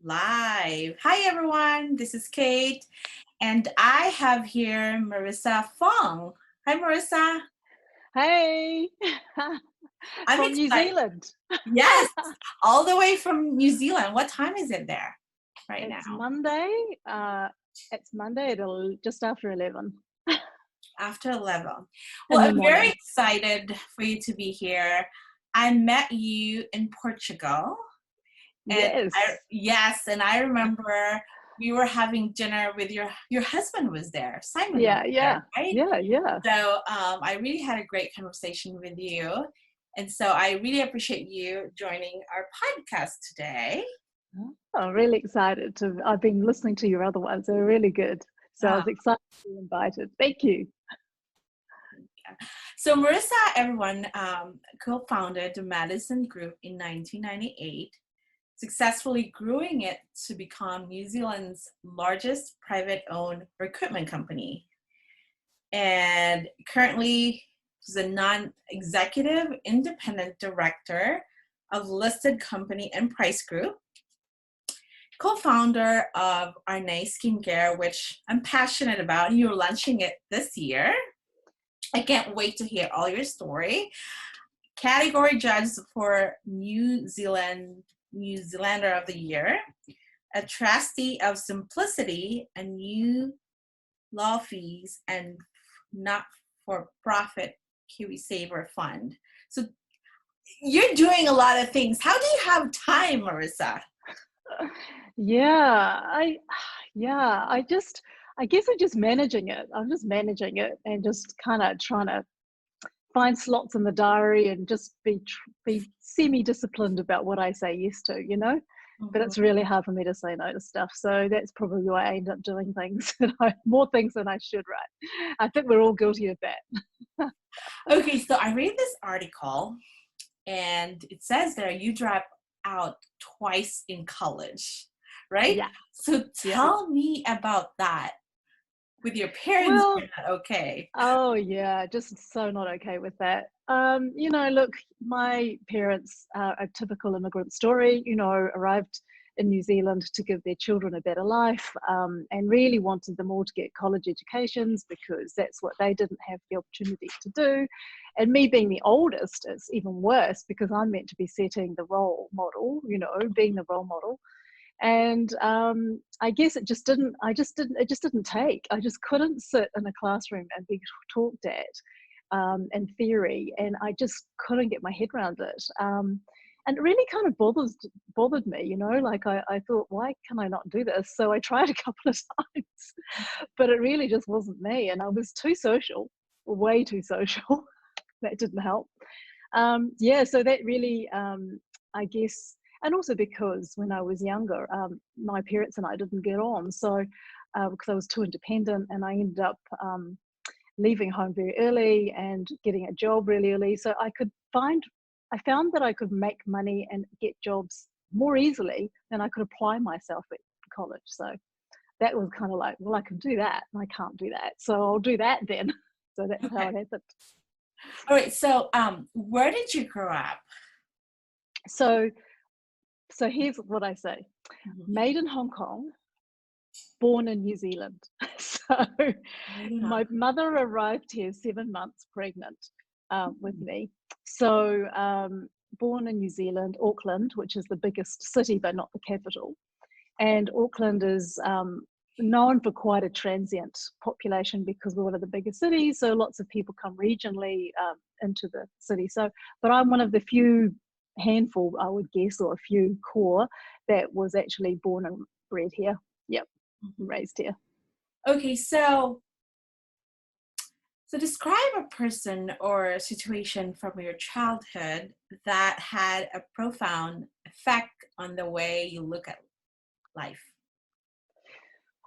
Live. Hi, everyone. This is Kate, and I have here Marisa Fong. Hi, Marisa. Hey, I'm from New excited. Zealand. Yes, all the way from New Zealand. What time is it there right It's now? Monday. It's Monday at just after 11 After 11. Well, in the I'm very morning. excited for you to be here. I met you in Portugal, and Yes. I remember we were having dinner with your husband was there. Simon was Yeah, there, yeah, right? yeah, yeah. So I really had a great conversation with you. And so I really appreciate you joining our podcast today. I'm really excited to. I've been listening to your other ones. They're really good. So I Uh, was excited to be invited. Thank you. yeah. So Marissa, everyone, co-founded the Madison Group in 1998, successfully growing it to become New Zealand's largest private-owned recruitment company. And currently, she's a non-executive independent director of listed company and Price Group, co-founder of Arne Skincare, which I'm passionate about. You're launching it this year. I can't wait to hear all your story. Category judge for New Zealander of the Year, a trustee of Simplicity, a new law fees and not-for-profit KiwiSaver Fund. So you're doing a lot of things. How do you have time, Marissa? Yeah, I guess I'm just managing it. I'm just managing it and just kind of trying to find slots in the diary and just be semi-disciplined about what I say yes to. But Mhm. it's really hard for me to say no to stuff. So that's probably why I end up doing things more things than I should, right? I think we're all guilty of that. Okay, so I read this article and it says there you dropped out twice in college, right? Yeah, So yeah. tell me about that. With your parents, Well, you're not okay. oh yeah, just so not okay with that. Look, my parents are a typical immigrant story, arrived in New Zealand to give their children a better life, and really wanted them all to get college educations because that's what they didn't have the opportunity to do. And me being the oldest, it's even worse because I'm meant to be setting the role model, being the role model. And I guess it just didn't take. I just couldn't sit in a classroom and be talked at in theory, and I just couldn't get my head around it. And it really kind of bothered me, like I thought, why can I not do this? So I tried a couple of times, but it really just wasn't me. And I was too social, way too social. That didn't help. Yeah, so that really, I guess, and also because when I was younger, my parents and I didn't get on. So, because I was too independent, and I ended up leaving home very early and getting a job really early. So I found that I could make money and get jobs more easily than I could apply myself at college. So that was kind of like, well, I can do that, and I can't do that, so I'll do that then. So that's how Okay. it happened. All right. So, where did you grow up? So So here's what I say: Mhm. made in Hong Kong, born in New Zealand. So Maybe not. my mother arrived here 7 months pregnant with Mhm. me. So born in New Zealand, Auckland, which is the biggest city but not the capital. And Auckland is known for quite a transient population because we're one of the biggest cities. So lots of people come regionally into the city. So, but I'm one of the few handful, I would guess, or a few core that was actually born and bred here. Yep, raised here. Okay, so describe a person or a situation from your childhood that had a profound effect on the way you look at life.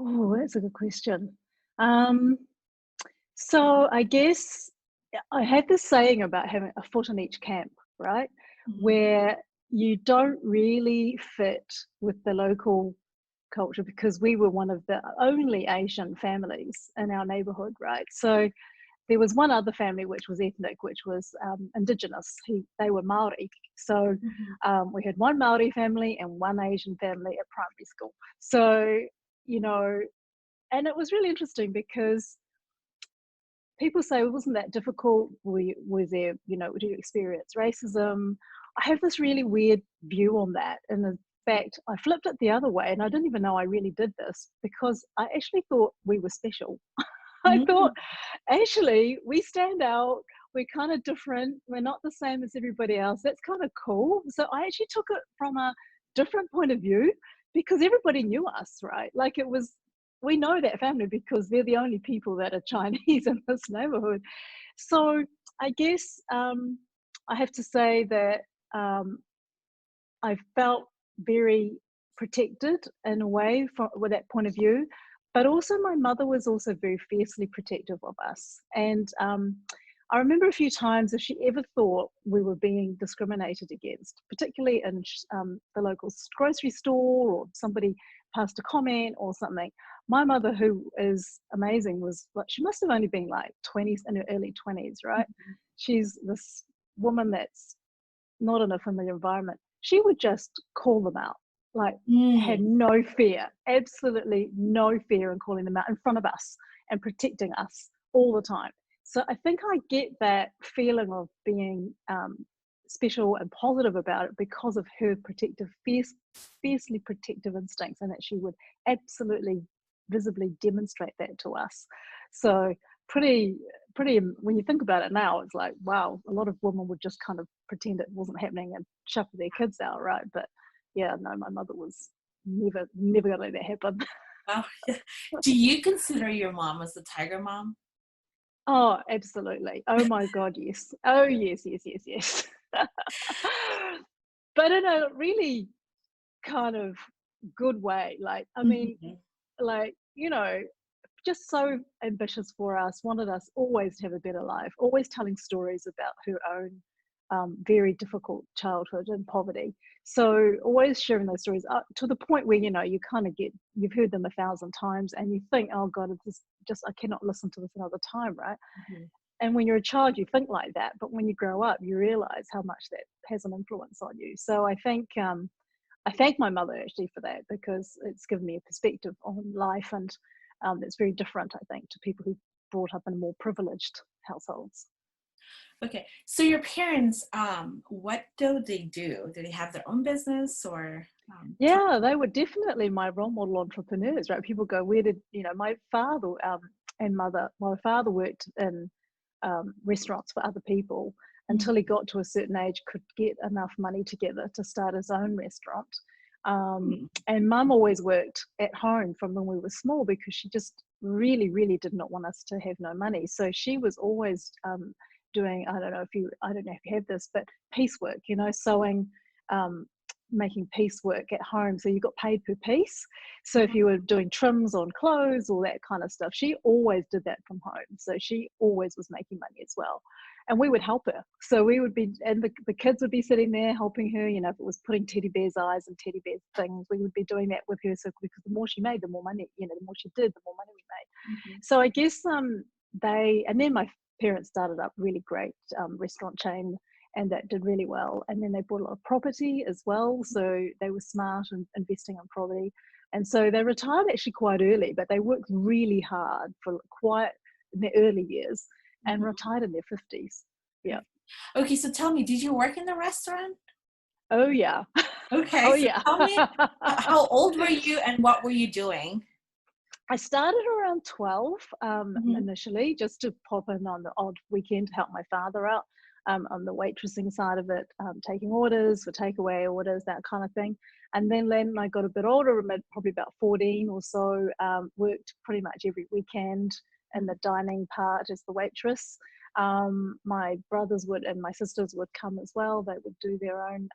Oh, that's a good question. Um, so I guess I had this saying about having a foot in each camp, right? Mhm. Where you don't really fit with the local culture because we were one of the only Asian families in our neighborhood, right? So there was one other family which was ethnic, which was indigenous. They were Maori. So we had one Maori family and one Asian family at primary school. So, you know, and it was really interesting because people say, well, wasn't that difficult? Was there, you know, did you experience racism? I have this really weird view on that. And in fact, I flipped it the other way, and I didn't even know I really did this because I actually thought we were special. I thought, actually, we stand out. We're kind of different. We're not the same as everybody else. That's kind of cool. So I actually took it from a different point of view because everybody knew us, right? Like it was, we know that family because they're the only people that are Chinese in this neighborhood. So I guess I have to say that I felt very protected in a way with that point of view. But also my mother was also very fiercely protective of us. And I remember a few times if she ever thought we were being discriminated against, particularly in the local grocery store, or somebody passed a comment or something. My mother, who is amazing, was like, she must have only been like 20s, in her early 20s, right? She's this woman that's not in a familiar environment. She would just call them out, like had no fear, absolutely no fear in calling them out in front of us and protecting us all the time. So I think I get that feeling of being special and positive about it because of her protective, fiercely protective instincts, and that she would absolutely visibly demonstrate that to us. So pretty, when you think about it now, it's like, wow, a lot of women would just kind of pretend it wasn't happening and shuffle their kids out, right? But yeah, no, my mother was never gonna let that happen. Oh, yeah. Do you consider your mom as the tiger mom? Oh, absolutely. Oh my God, yes. Oh yes, yes, yes, yes. But in a really kind of good way. Like, I mean, like, you know, just so ambitious for us, wanted us always to have a better life, always telling stories about her own very difficult childhood and poverty. So always sharing those stories up to the point where, you know, you kind of you've heard them 1,000 times and you think, oh God, it's just, I cannot listen to this another time, right? And when you're a child, you think like that. But when you grow up, you realize how much that has an influence on you. So I think, I thank my mother actually for that because it's given me a perspective on life, and it's very different, I think, to people who brought up in more privileged households. Okay, so your parents, what do they do? Do they have their own business or? Yeah, they were definitely my role model entrepreneurs, right? People go, where did, you know, my father and mother, my father worked in restaurants for other people until he got to a certain age, could get enough money together to start his own restaurant. And mum always worked at home from when we were small because she just really, really did not want us to have no money. So she was always doing, I don't know if you have this, but piecework, you know, sewing, making piecework at home. So you got paid per piece. So if you were doing trims on clothes, all that kind of stuff, she always did that from home. So she always was making money as well. And we would help her. So we would be, and the kids would be sitting there helping her, you know, if it was putting teddy bears' eyes and teddy bear things, we would be doing that with her. So because the more she made, the more money, you know, the more she did, the more money we made. So I guess and then my parents started up really great restaurant chain, and that did really well. And then they bought a lot of property as well. So they were smart in investing in property. And so they retired actually quite early, but they worked really hard for quite in their early years and retired in their 50s. Yeah. Okay, so tell me, did you work in the restaurant? Oh, yeah. Okay, Oh, so yeah. tell me, how old were you and what were you doing? I started around 12 initially, just to pop in on the odd weekend to help my father out on the waitressing side of it, taking orders for takeaway orders, that kind of thing. And then I got a bit older, probably about 14 or so, worked pretty much every weekend in the dining part as the waitress. My brothers and my sisters would come as well. They would do their own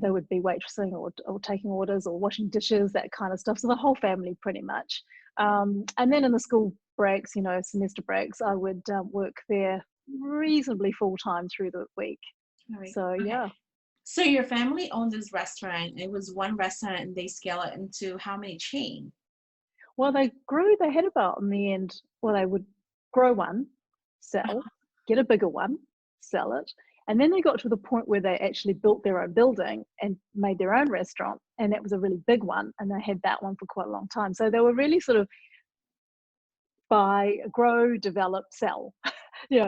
they would be waitressing or taking orders or washing dishes, that kind of stuff. So the whole family pretty much. And then in the school breaks, you know, semester breaks, I would work there reasonably full time through the week. Right. So Okay. yeah. So your family owned this restaurant. It was one restaurant and they scale it into how many chain? Well, they had about in the end, well, they would grow one, sell, get a bigger one, sell it. And then they got to the point where they actually built their own building and made their own restaurant. And that was a really big one. And they had that one for quite a long time. So they were really sort of buy, grow, develop, sell.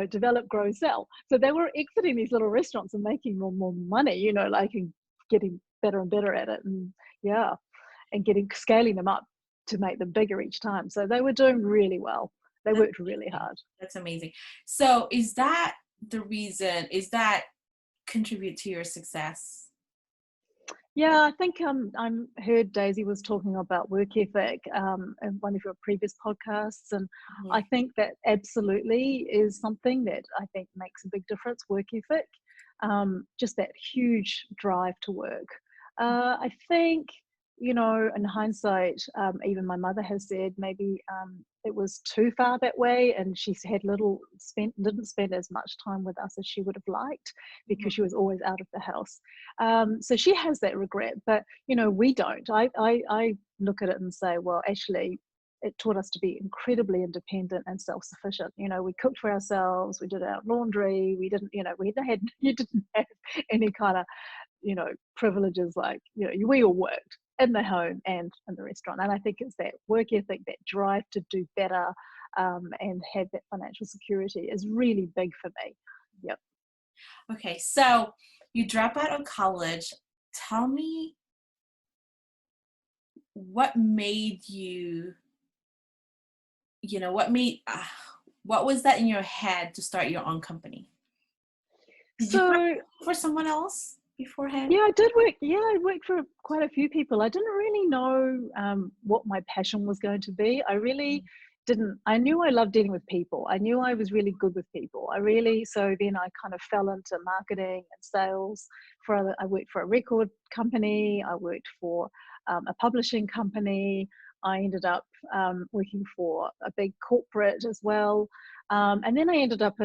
Develop, grow, sell. So they were exiting these little restaurants and making more money, like, and getting better and better at it. And yeah, and scaling them up to make them bigger each time. So they were doing really well. They worked really hard. That's amazing. So is that that contribute to your success? Yeah, I think I heard Daisy was talking about work ethic in one of your previous podcasts, and I think that absolutely is something that I think makes a big difference. Work ethic, just that huge drive to work. I think, in hindsight, even my mother has said maybe it was too far that way, and she had didn't spend as much time with us as she would have liked because she was always out of the house. So she has that regret, but we don't. I look at it and say, well, actually, it taught us to be incredibly independent and self-sufficient. We cooked for ourselves, we did our laundry, we didn't, you didn't have any kind of privileges, like, we all worked in the home and in the restaurant. And I think it's that work ethic, that drive to do better, and have that financial security is really big for me. Yep. Okay, so you drop out of college. Tell me what made you, what was that in your head to start your own company? Did you work for someone else beforehand? Yeah, I did work. Yeah, I worked for quite a few people. I didn't really know what my passion was going to be. I really didn't. I knew I loved dealing with people. I knew I was really good with people. So then I kind of fell into marketing and sales. I worked for a record company. I worked for a publishing company. I ended up working for a big corporate as well. And then I ended up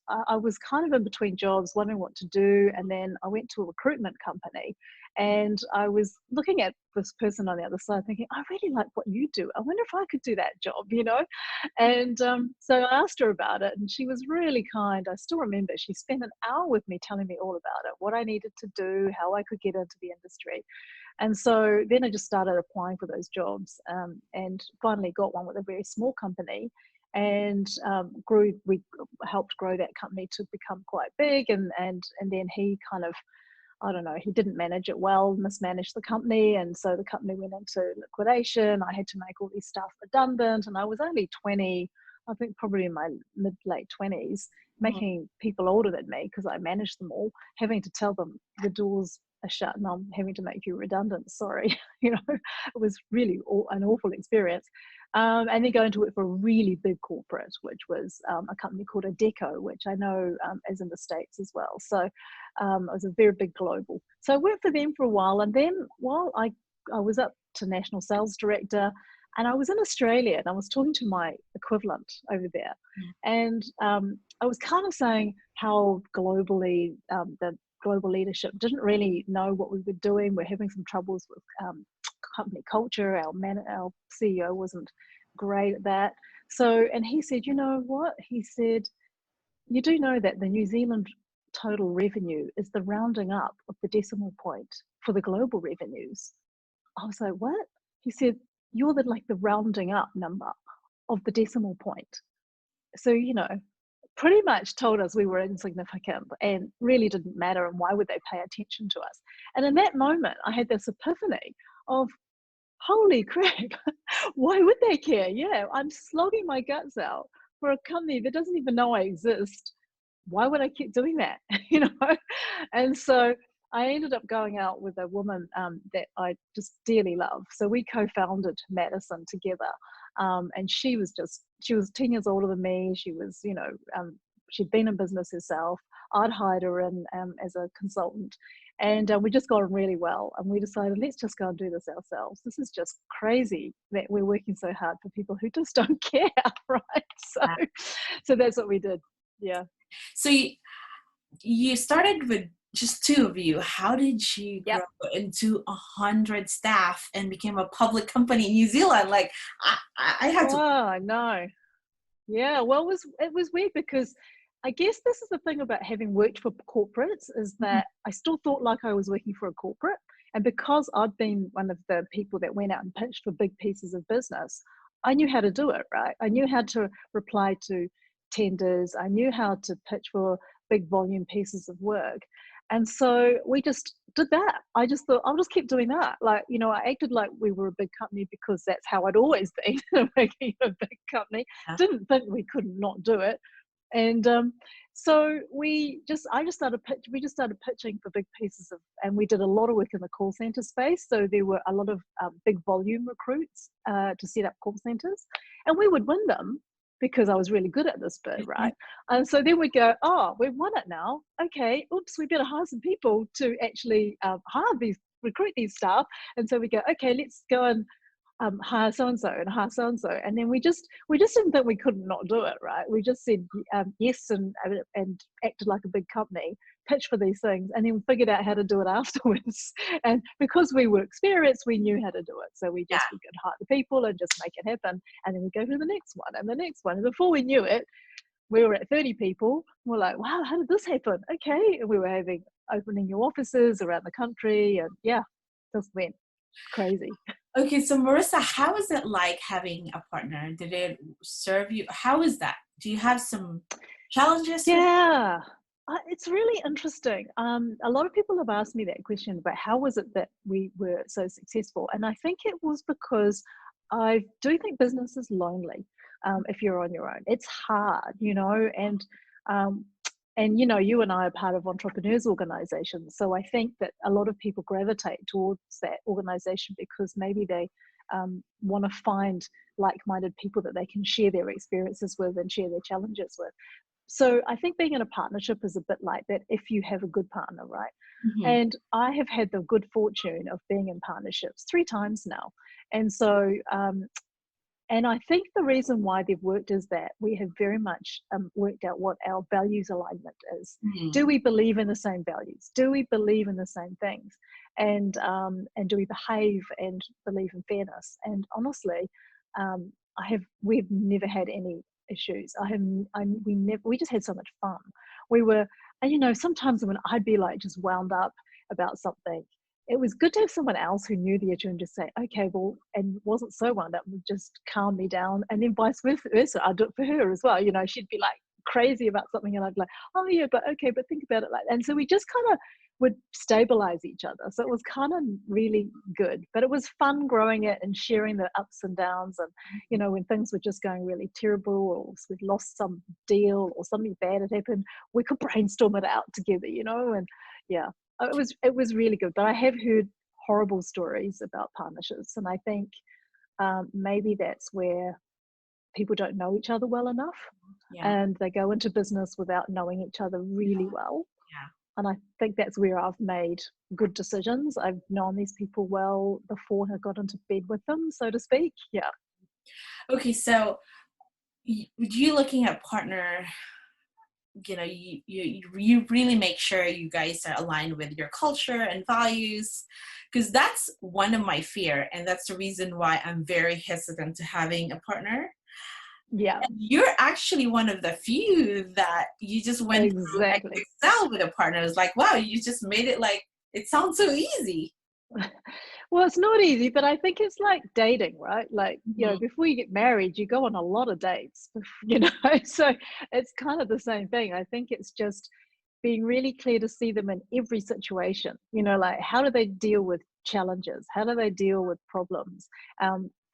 I was kind of in between jobs, wondering what to do. And then I went to a recruitment company, and I was looking at this person on the other side thinking, I really like what you do. I wonder if I could do that job, And so I asked her about it, and she was really kind. I still remember she spent an hour with me telling me all about it, what I needed to do, how I could get into the industry. And so then I just started applying for those jobs, and finally got one with a very small company, and we helped grow that company to become quite big. And then he kind of, I don't know, he didn't manage it well, mismanaged the company. And so the company went into liquidation. I had to make all these staff redundant. And I was only 20, I think probably in my late 20s, making people older than me, because I managed them all, having to tell them the doors are shut and I'm having to make you redundant. Sorry. It was really an awful experience. And then going to work for a really big corporate, which was a company called Adecco, which I know is in the States as well. So it was a very big global. So I worked for them for a while. And then while I was up to national sales director, and I was in Australia, and I was talking to my equivalent over there. And I was kind of saying how globally the global leadership didn't really know what we were doing. We're having some troubles with company culture. Our CEO wasn't great at that. So, and he said, you know what? He said, you do know that the New Zealand total revenue is the rounding up of the decimal point for the global revenues. I was like, what? He said, you're the rounding up number of the decimal point. So, pretty much told us we were insignificant and really didn't matter, and why would they pay attention to us? And in that moment, I had this epiphany of, holy crap, why would they care? Yeah, I'm slogging my guts out for a company that doesn't even know I exist. Why would I keep doing that? And so I ended up going out with a woman that I just dearly love. So we co-founded Madison together. And she was 10 years older than me. She was, she'd been in business herself. I'd hired her in as a consultant, and we just got on really well. And we decided, let's just go and do this ourselves. This is just crazy that we're working so hard for people who just don't care, right? So that's what we did. Yeah. So you started with just two of you. How did you grow into 100 staff and became a public company in New Zealand? Like, I had to. Oh, I know. Yeah, well, it was weird because I guess this is the thing about having worked for corporates is Mhm. that I still thought like I was working for a corporate. And because I'd been one of the people that went out and pitched for big pieces of business, I knew how to do it, right? I knew how to reply to tenders. I knew how to pitch for big volume pieces of work. And so we just did that. I just thought I'll just keep doing that. Like, I acted like we were a big company because that's how I'd always been working in a big company. Yeah. Didn't think we could not do it. And so we just started pitching for big pieces of, and we did a lot of work in the call center space. So there were a lot of big volume recruits to set up call centers, and we would win them because I was really good at this bit, Mhm. right? And so then we go, oh, we've won it now. Okay, oops, we better hire some people to actually recruit these staff. And so we go, okay, let's go and hire so and so and hire so and so, and then we just didn't think we could not do it, right? We just said yes and acted like a big company, pitched for these things, and then figured out how to do it afterwards. And because we were experienced, we knew how to do it, so we Yeah. could hire the people and just make it happen, and then we go to the next one and the next one, and before we knew it, we were at 30 people. We're like, wow, how did this happen? Okay, and we were opening new offices around the country, and yeah, just went crazy. Okay, so Marissa, how is it like having a partner? Did it serve you? How is that? Do you have some challenges with? Yeah, it's really interesting. A lot of people have asked me that question about how was it that we were so successful, and I think it was because I do think business is lonely. If you're on your own, it's hard, um, and you and I are part of entrepreneurs organizations, so I think that a lot of people gravitate towards that organization because maybe they want to find like-minded people that they can share their experiences with and share their challenges with. So I think being in a partnership is a bit like that if you have a good partner, right? Mhm. And I have had the good fortune of being in partnerships 3 times now. And so, and I think the reason why they've worked is that we have very much worked out what our values alignment is. Do Mhm. we believe in the same values? Do we believe in the same things? And do we behave and believe in fairness? And honestly, we've never had any issues. We just had so much fun. We were, and sometimes when I'd be like just wound up about something, it was good to have someone else who knew the issue and just say, okay, well, and wasn't so wound up, would just calm me down. And then vice versa, I'd do it for her as well. She'd be like crazy about something and I'd be like, oh yeah, but okay, but think about it like that. And so we just kind of would stabilize each other. So it was kind of really good, but it was fun growing it and sharing the ups and downs. And, when things were just going really terrible or we'd lost some deal or something bad had happened, we could brainstorm it out together, and yeah, it was really good. But I have heard horrible stories about partnerships, and I think maybe that's where people don't know each other well enough, Yeah. and they go into business without knowing each other really well. Yeah. And I think that's where I've made good decisions. I've known these people well before I got into bed with them, so to speak. Yeah. Okay, so you looking at partner, you really make sure you guys are aligned with your culture and values, because that's one of my fear, and that's the reason why I'm very hesitant to having a partner. Yeah, And you're actually one of the few that you just went through and exactly. excel with a partner. It's like, wow, you just made it like it sounds so easy. Well, it's not easy, but I think it's like dating, right? Like, Mhm. before you get married, you go on a lot of dates, so it's kind of the same thing. I think it's just being really clear to see them in every situation, like how do they deal with challenges? How do they deal with problems?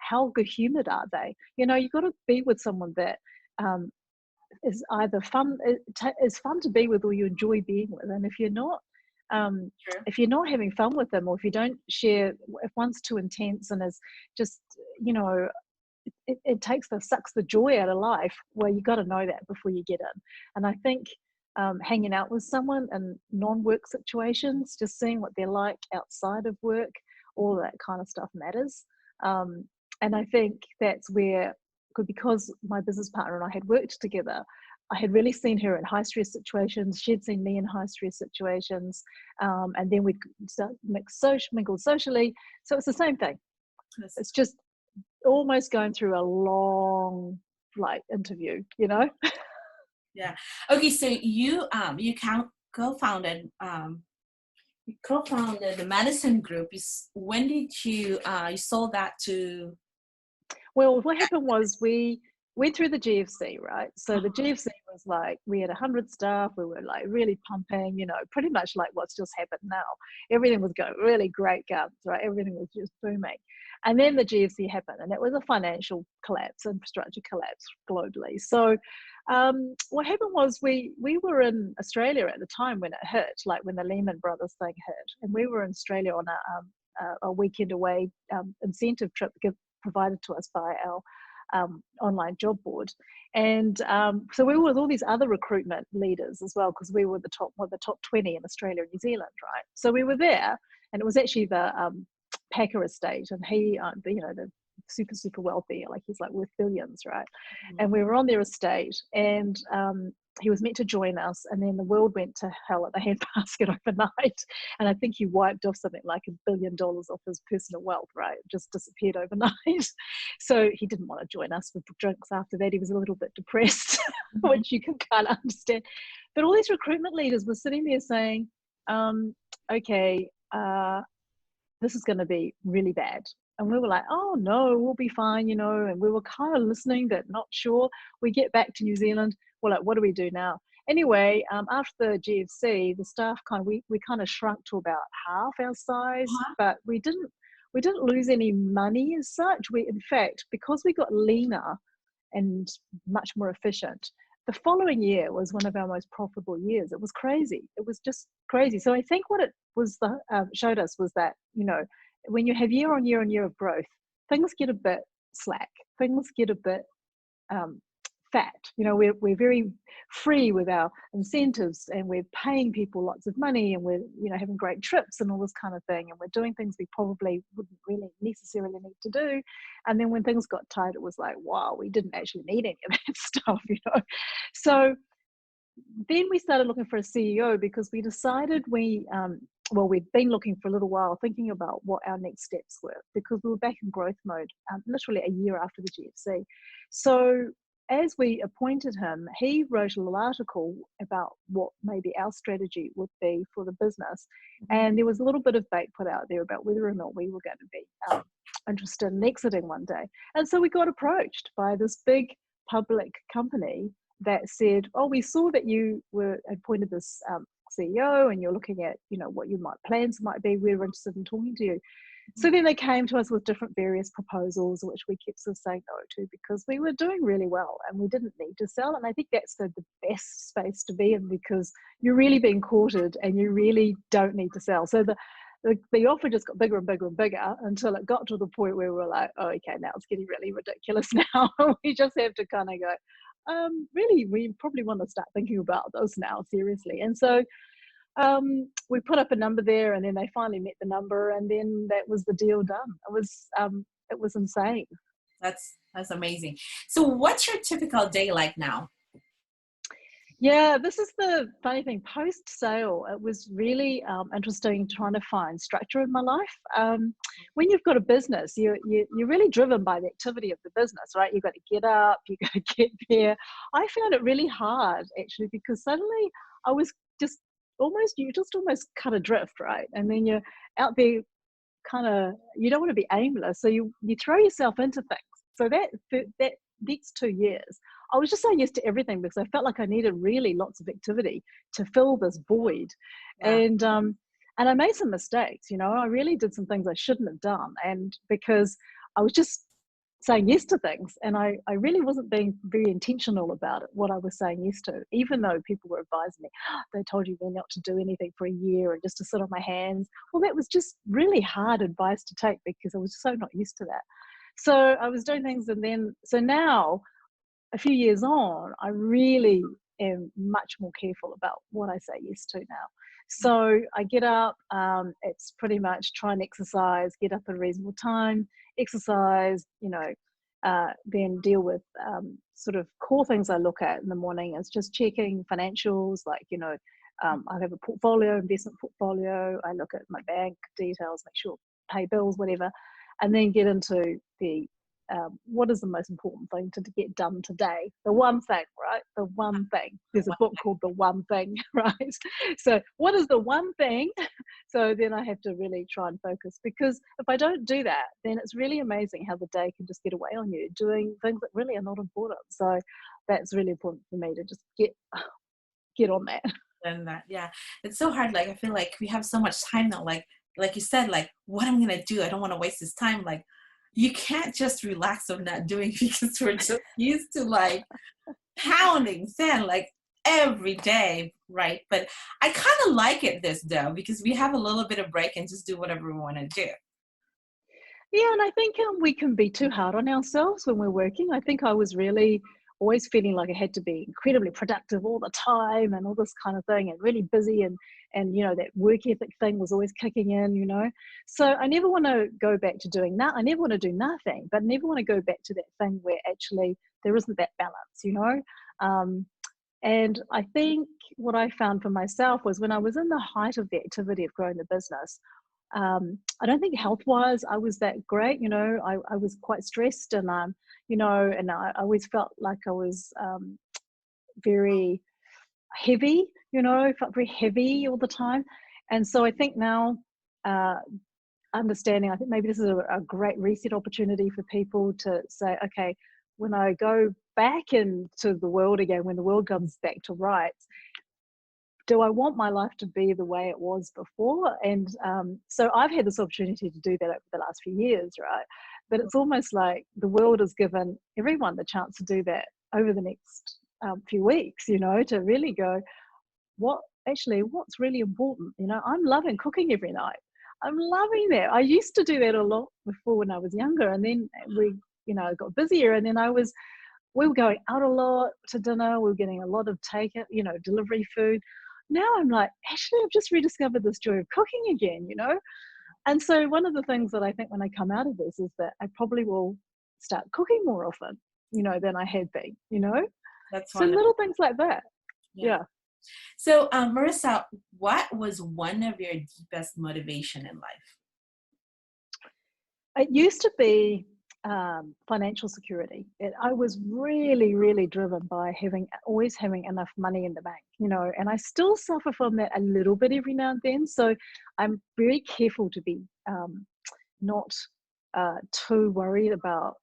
How good humored are they? You got to be with someone that um, is either is fun to be with or you enjoy being with. And um, True. if you're not having fun with them, or if you don't share, if one's too intense and is just, you know, it sucks the joy out of life. Well, you got to know that before you get in. And I think hanging out with someone in non-work situations, just seeing what they're like outside of work, all that kind of stuff matters. Um, and I think that's where, because my business partner and I had worked together, I had really seen her in high stress situations. She'd seen me in high stress situations, and then we'd start mingle socially. So it's the same thing. Yes. It's just almost going through a long like interview, you know. Yeah. Okay. So you co-founded the medicine group. When did you sold that to? Well, what happened was we went through the GFC, right? So the GFC was like, we had 100 staff, we were like really pumping, you know, pretty much like what's just happened now. Everything was going really great guns, right? Everything was just booming. And then the GFC happened, and it was a financial collapse, infrastructure collapse globally. So what happened was we were in Australia at the time when it hit, like when the Lehman Brothers thing hit, and we were in Australia on a weekend away incentive trip provided to us by our online job board. And so we were with all these other recruitment leaders as well, because we were one of the top 20 in Australia and New Zealand, right? So we were there, and it was actually the Packer estate, and he, the super wealthy, like he's like worth billions, right? And we were on their estate, and he was meant to join us, and then the world went to hell at the handbasket overnight. And I think he wiped off something like $1 billion off his personal wealth, right? It just disappeared overnight. So he didn't want to join us with drinks after that. He was a little bit depressed, which you can kind of understand. But all these recruitment leaders were sitting there saying, okay, this is going to be really bad. And we were like, oh no, we'll be fine, you know. And we were kind of listening, but not sure. We get back to New Zealand. We're like, what do we do now? Anyway, after the GFC, the staff we kind of shrunk to about half our size, but we didn't lose any money as such. We, in fact, because we got leaner and much more efficient, the following year was one of our most profitable years. It was crazy. It was just crazy. So I think what it was showed us was that, you know, when you have year on year on year of growth, things get a bit slack. Things get a bit fat. You know, we're very free with our incentives, and we're paying people lots of money, and we're, you know, having great trips and all this kind of thing, and we're doing things we probably wouldn't really necessarily need to do. And then when things got tight, it was like, wow, we didn't actually need any of that stuff, you know. So then we started looking for a CEO, because we decided we'd been looking for a little while, thinking about what our next steps were, because we were back in growth mode literally a year after the GFC. So as we appointed him, he wrote a little article about what maybe our strategy would be for the business. And there was a little bit of bait put out there about whether or not we were going to be interested in exiting one day. And so we got approached by this big public company that said, oh, we saw that you were appointed this CEO, and you're looking at, you know, what your plans might be. We're interested in talking to you. So then they came to us with different various proposals, which we kept sort of saying no to, because we were doing really well and we didn't need to sell. And I think that's the best space to be in, because you're really being courted and you really don't need to sell. So the offer just got bigger and bigger and bigger, until it got to the point where we were like, oh, okay, now it's getting really ridiculous now. We just have to kind of go, really, we probably want to start thinking about this now, seriously. And so we put up a number there, and then they finally met the number, and then that was the deal done. It was insane. That's amazing. So what's your typical day like now? Yeah, this is the funny thing. Post sale, it was really interesting trying to find structure in my life. When you've got a business, you're really driven by the activity of the business, right? You've got to get up, you've got to get there. I found it really hard, actually, because suddenly I was just almost cut adrift, right? And then you're out there, you don't want to be aimless, so you throw yourself into things. So that next 2 years, I was just saying yes to everything, because I felt like I needed really lots of activity to fill this void. Yeah. And I made some mistakes, you know. I really did some things I shouldn't have done, and because I was just saying yes to things, and I really wasn't being very intentional about it, what I was saying yes to, even though people were advising me, they told you not to do anything for a year and just to sit on my hands. Well, that was just really hard advice to take, because I was so not used to that. So I was doing things, and then, so now, a few years on, I really am much more careful about what I say yes to now. So I get up, it's pretty much try and exercise, get up at a reasonable time, exercise, you know, then deal with sort of core things I look at in the morning is just checking financials, like, you know, I have a portfolio, investment portfolio. I look at my bank details, make sure I pay bills, whatever, and then get into the what is the most important thing to get done today? The one thing, right? The one thing. There's a book called The One Thing, right? So what is the one thing? So then I have to really try and focus, because if I don't do that, then it's really amazing how the day can just get away on you doing things that really are not important. So that's really important for me to just get on that. And that, yeah, it's so hard. Like, I feel like we have so much time now. Like you said, like, what am I gonna do? I don't want to waste this time. Like, you can't just relax on not doing because we're just used to like pounding sand like every day, right? But I kind of like it this though, because we have a little bit of break and just do whatever we want to do. Yeah, and I think we can be too hard on ourselves when we're working. I think I was really always feeling like I had to be incredibly productive all the time and all this kind of thing, and really busy, and that work ethic thing was always kicking in. So I never want to go back to doing that. I never want to do nothing, but never want to go back to that thing where actually there isn't that balance. And I think what I found for myself was when I was in the height of the activity of growing the business, I don't think health-wise I was that great. I was quite stressed, and I always felt like I was very heavy. Felt very heavy all the time. And so I think now, understanding, I think maybe this is a great reset opportunity for people to say, okay, when I go back into the world again, when the world comes back to rights, do I want my life to be the way it was before? And so I've had this opportunity to do that over the last few years, right? But it's almost like the world has given everyone the chance to do that over the next few weeks, to really go, what's really important? I'm loving cooking every night. I'm loving that. I used to do that a lot before when I was younger, and then we, got busier, and then we were going out a lot to dinner. We were getting a lot of delivery food. Now I'm like, actually, I've just rediscovered this joy of cooking again. And so one of the things that I think when I come out of this is that I probably will start cooking more often, than I had been. That's So wonderful. little things like that. Yeah. Yeah. So, Marisa, what was one of your deepest motivation in life? It used to be financial security. I was really, really driven by always having enough money in the bank, and I still suffer from that a little bit every now and then. So I'm very careful to be not too worried about.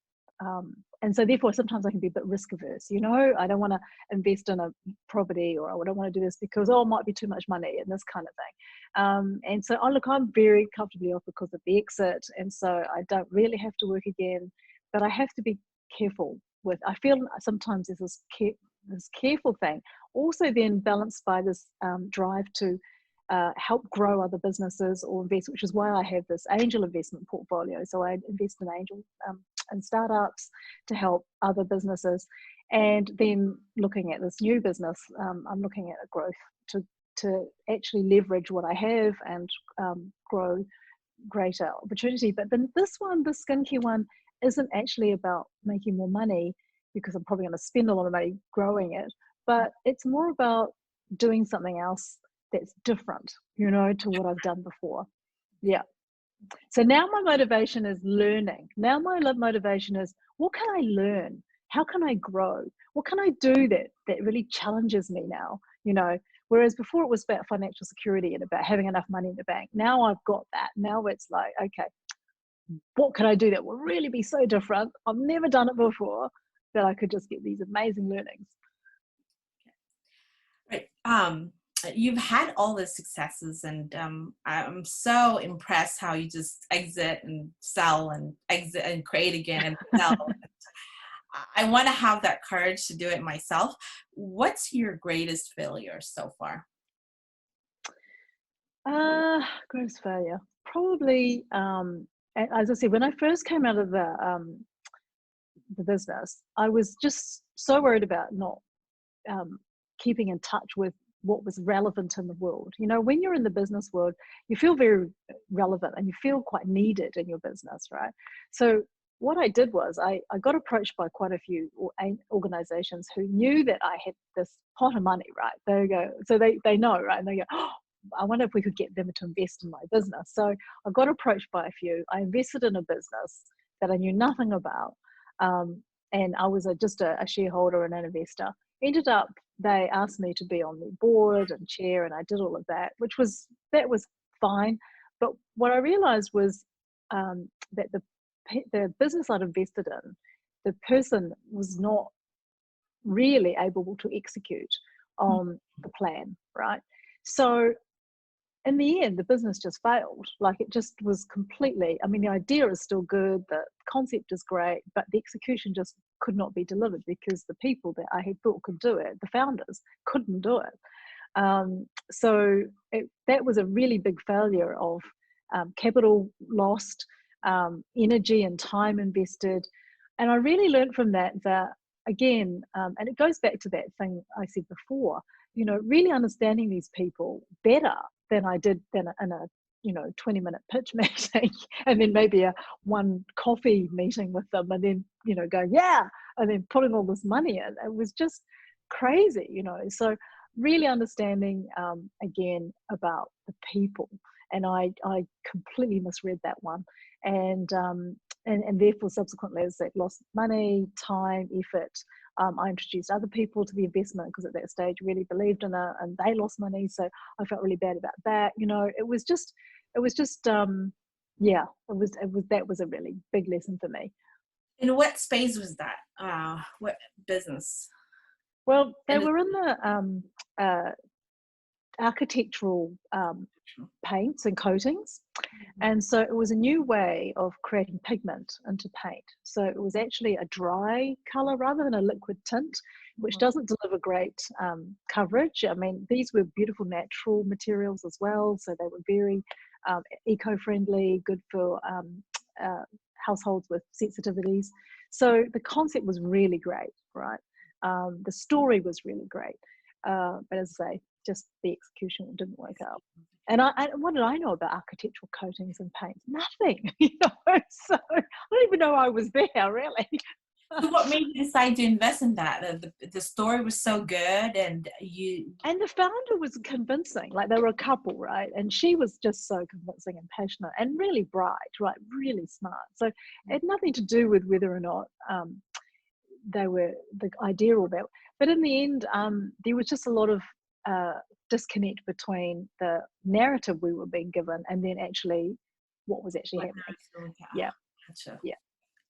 And so therefore sometimes I can be a bit risk averse. I don't want to invest in a property, or I don't want to do this because it might be too much money and this kind of thing. And so I'm very comfortably off because of the exit, and so I don't really have to work again, but I have to be careful with. I feel sometimes there's this careful thing, also then balanced by this drive to help grow other businesses or invest, which is why I have this angel investment portfolio. So I invest in angel and startups to help other businesses, and then looking at this new business, I'm looking at a growth to actually leverage what I have and grow greater opportunity. But then the skincare one, isn't actually about making more money, because I'm probably going to spend a lot of money growing it, but it's more about doing something else that's different, to what I've done before. Yeah. So now my motivation is learning. Now my motivation is, what can I learn? How can I grow? What can I do that really challenges me now? Whereas before it was about financial security and about having enough money in the bank. Now I've got that. Now it's like, okay, what can I do that will really be so different? I've never done it before, that I could just get these amazing learnings. Right. You've had all the successes, and I'm so impressed how you just exit and sell and exit and create again and sell. I want to have that courage to do it myself. What's your greatest failure so far? Greatest failure. Probably, as I said, when I first came out of the business, I was just so worried about not keeping in touch with what was relevant in the world. When you're in the business world, you feel very relevant and you feel quite needed in your business, right? So what I did was I got approached by quite a few organizations who knew that I had this pot of money, right? They go, so they know, right? And they go, oh, I wonder if we could get them to invest in my business. So I got approached by a few. I invested in a business that I knew nothing about. And I was just a shareholder and an investor. Ended up, they asked me to be on the board and chair, and I did all of that, that was fine. But what I realized was that the business I'd invested in, the person was not really able to execute on the plan, right? So in the end, the business just failed. Like, it just was completely, I mean, the idea is still good, the concept is great, but the execution just could not be delivered because the people that I had thought could do it, the founders, couldn't do it. So that was a really big failure of capital lost, energy and time invested. And I really learned from that again, and it goes back to that thing I said before, really understanding these people better than I did in a 20-minute pitch meeting, and then maybe a one coffee meeting with them, and then going, yeah, and then putting all this money in. It was just crazy. So really understanding again about the people, and I completely misread that one, and therefore subsequently, as I lost money, time, effort. I introduced other people to the investment because at that stage really believed in it, and they lost money, so I felt really bad about that. It was just yeah, that was a really big lesson for me. In what space was that? What business? Well, they And were in the architectural paints and coatings. And so it was a new way of creating pigment into paint. So it was actually a dry color rather than a liquid tint, which doesn't deliver great coverage. I mean, these were beautiful natural materials as well. So they were very eco-friendly, good for households with sensitivities. So the concept was really great, right? The story was really great. But as I say, just the execution didn't work out. And what did I know about architectural coatings and paints? Nothing, So I don't even know I was there, really. So what made you decide to invest in that? The story was so good, and the founder was convincing. Like, they were a couple, right? And she was just so convincing and passionate and really bright, right? Really smart. So it had nothing to do with whether or not they were the idea or that. But in the end, there was just a lot of disconnect between the narrative we were being given and then actually what was actually happening. Yeah. Gotcha. Yeah.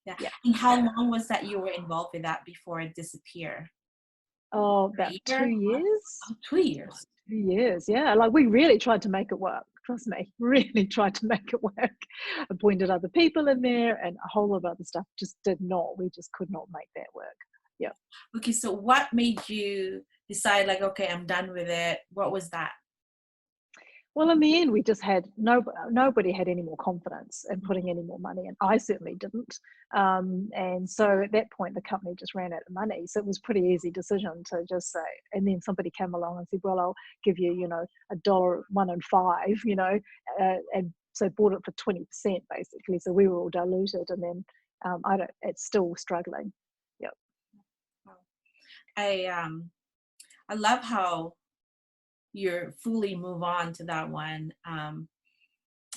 Yeah. And how long was that you were involved with that before it disappeared? Oh, about 2 years. Oh, 2 years. 2 years, yeah. Like, we really tried to make it work. Trust me, really tried to make it work. Appointed other people in there and a whole lot of other stuff. Just did not. We just could not make that work. Yeah. Okay, so what made you decide, like, okay, I'm done with it? What was that? Well, in the end, we just had nobody had any more confidence in putting any more money in. I certainly didn't. And so at that point, the company just ran out of money. So it was a pretty easy decision to just say, and then somebody came along and said, well, I'll give you, $1, 1 and 5, and so bought it for 20% basically. So we were all diluted, and then it's still struggling. Yep. I love how you're fully move on to that one.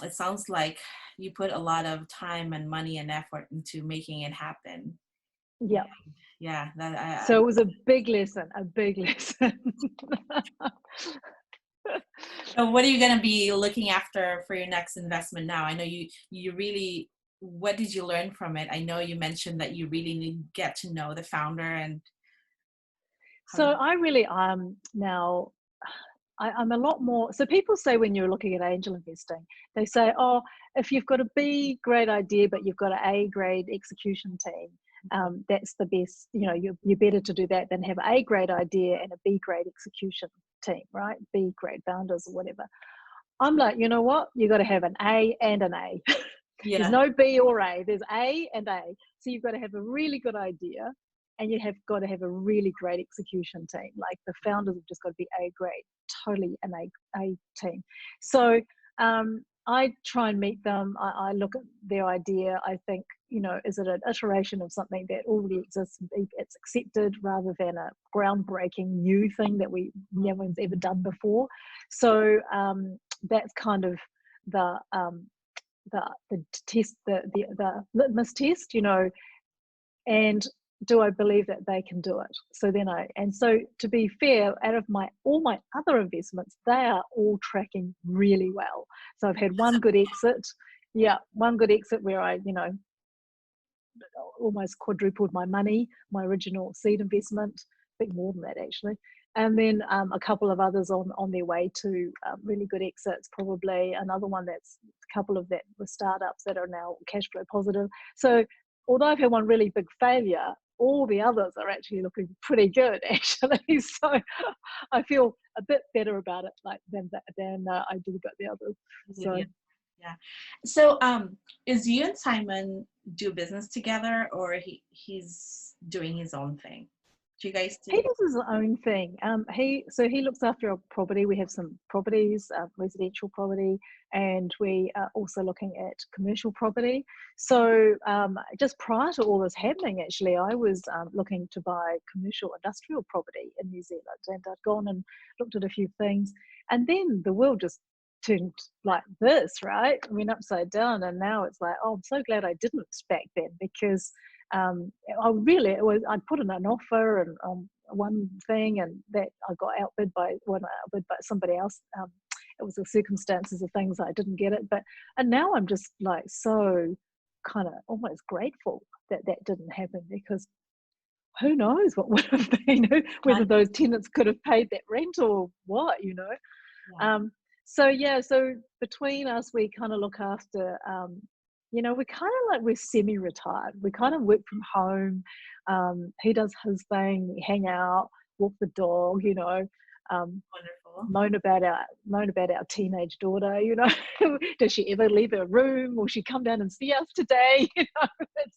It sounds like you put a lot of time and money and effort into making it happen. Yeah. Yeah. So it was a big lesson. So what are you going to be looking after for your next investment now? I know you really, what did you learn from it? I know you mentioned that you really need to get to know the founder and. So I really now I'm a lot more. So people say when you're looking at angel investing, they say, oh, if you've got a B grade idea, but you've got an A grade execution team, that's the best, you're better to do that than have an A grade idea and a B grade execution team, right? B grade founders or whatever. I'm like, you know what? You got to have an A and an A. Yeah. There's no B or A. There's A and A. So you've got to have a really good idea, and you have got to have a really great execution team. Like, the founders have just got to be A grade, totally an A team. So I try and meet them. I look at their idea. I think, is it an iteration of something that already exists and it's accepted, rather than a groundbreaking new thing that no one's ever done before. So that's kind of the test, the litmus test. and do I believe that they can do it? So to be fair, out of all my other investments, they are all tracking really well. So I've had one good exit. Yeah, one good exit where I, almost quadrupled my money, my original seed investment, a bit more than that actually. And then a couple of others on their way to really good exits, probably another one that's a couple of that were startups that are now cash flow positive. So although I've had one really big failure, all the others are actually looking pretty good actually. So I feel a bit better about it than I did about the others. So. Yeah. So is you and Simon do business together, or he's doing his own thing? Do you guys He do? does his own thing. He looks after our property. We have some properties, residential property, and we are also looking at commercial property. So just prior to all this happening, actually, I was looking to buy commercial industrial property in New Zealand, and I'd gone and looked at a few things, and then the world just turned like this, right? I mean, upside down, and now it's like, oh, I'm so glad I didn't back then, because I put in an offer and one thing, and that I got outbid by somebody else. It was the circumstances of things I didn't get it, and now I'm just like so kind of almost grateful that didn't happen, because who knows what would have been, whether those tenants could have paid that rent or what, Yeah. So between us, we kind of look after, we're kind of like, we're semi-retired. We kind of work from home. He does his thing, we hang out, walk the dog, Wonderful. moan about our teenage daughter, does she ever leave her room? Will she come down and see us today? It's that kind of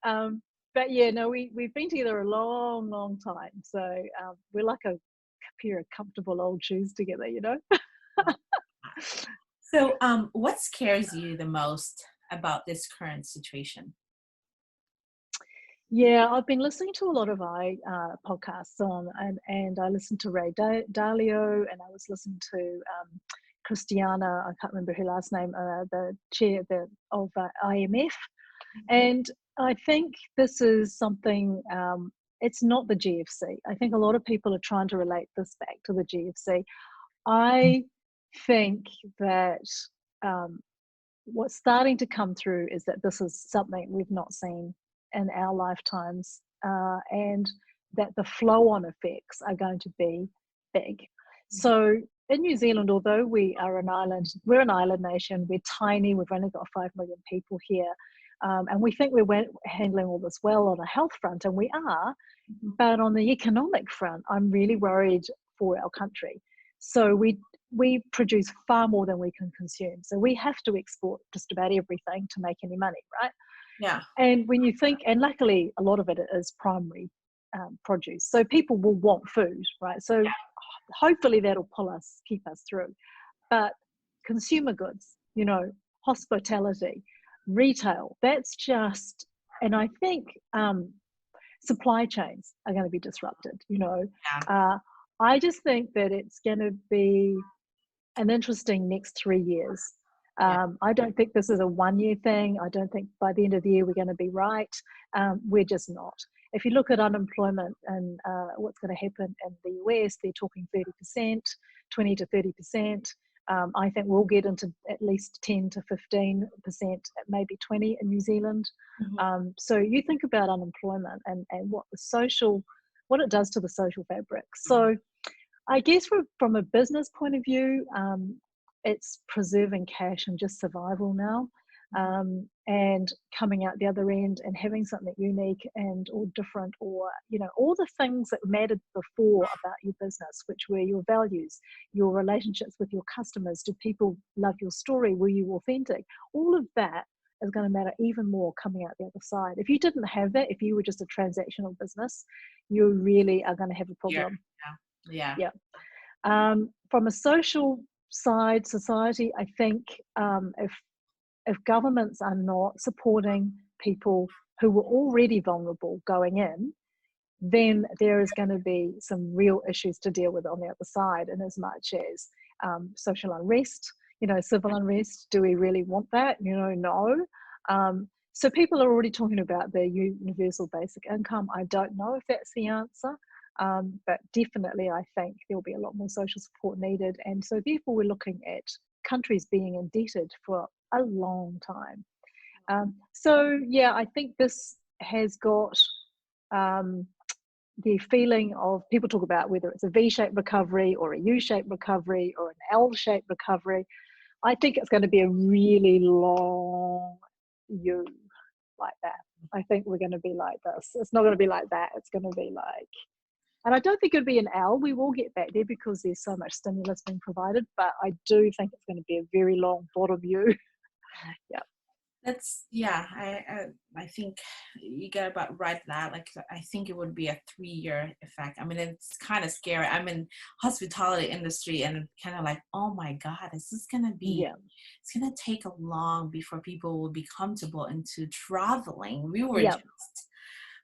thing. But yeah, no, we've been together a long, long time. So we're like a pair of comfortable old shoes together, So what scares you the most about this current situation? Yeah, I've been listening to a lot of podcasts and I listened to Ray Dalio, and I was listening to Christiana, I can't remember her last name, the chair of IMF. And I think this is something, it's not the GFC. I think a lot of people are trying to relate this back to the GFC. I think that what's starting to come through is that this is something we've not seen in our lifetimes, and that the flow-on effects are going to be big. So in New Zealand, although we're an island nation, we're tiny, we've only got 5 million people here, and we think we're handling all this well on a health front, and we are, but on the economic front, I'm really worried for our country. So we produce far more than we can consume. So we have to export just about everything to make any money, right? Yeah. And when you think, and luckily a lot of it is primary produce, so people will want food, right? So hopefully that'll keep us through. But consumer goods, hospitality, retail, that's just, and I think supply chains are going to be disrupted. I just think that it's going to be an interesting next 3 years. I don't think this is a 1 year thing. I don't think by the end of the year we're going to be right. We're just not. If you look at unemployment and what's going to happen in the US, they're talking 30%, 20 to 30%. I think we'll get into at least 10 to 15%, maybe 20 in New Zealand. So you think about unemployment and what it does to the social fabric. So I guess from a business point of view, it's preserving cash and just survival now, and coming out the other end and having something unique or different, or all the things that mattered before about your business, which were your values, your relationships with your customers. Do people love your story? Were you authentic? All of that is going to matter even more coming out the other side. If you didn't have that, if you were just a transactional business, you really are going to have a problem. Yeah. From a social side, society, I think if governments are not supporting people who were already vulnerable going in, then there is going to be some real issues to deal with on the other side, in as much as social unrest, civil unrest. Do we really want that? No. So people are already talking about the universal basic income. I don't know if that's the answer, but definitely I think there'll be a lot more social support needed. And so therefore we're looking at countries being indebted for a long time. So yeah, I think this has got the feeling of, people talk about whether it's a V-shaped recovery or a U-shaped recovery or an L-shaped recovery. I think it's going to be a really long U like that. I think we're going to be like this. It's not going to be like that. It's going to be like, and I don't think it'll be an L. We will get back there because there's so much stimulus being provided, but I do think it's going to be a very long bottom U. Yeah. That's, yeah, I think you got about right that. Like, I think it would be a 3-year effect. I mean, it's kind of scary. I'm in hospitality industry and kind of like, oh my God, this is gonna be, Yeah. it's gonna take a long before people will be comfortable into traveling. We were Yeah. just,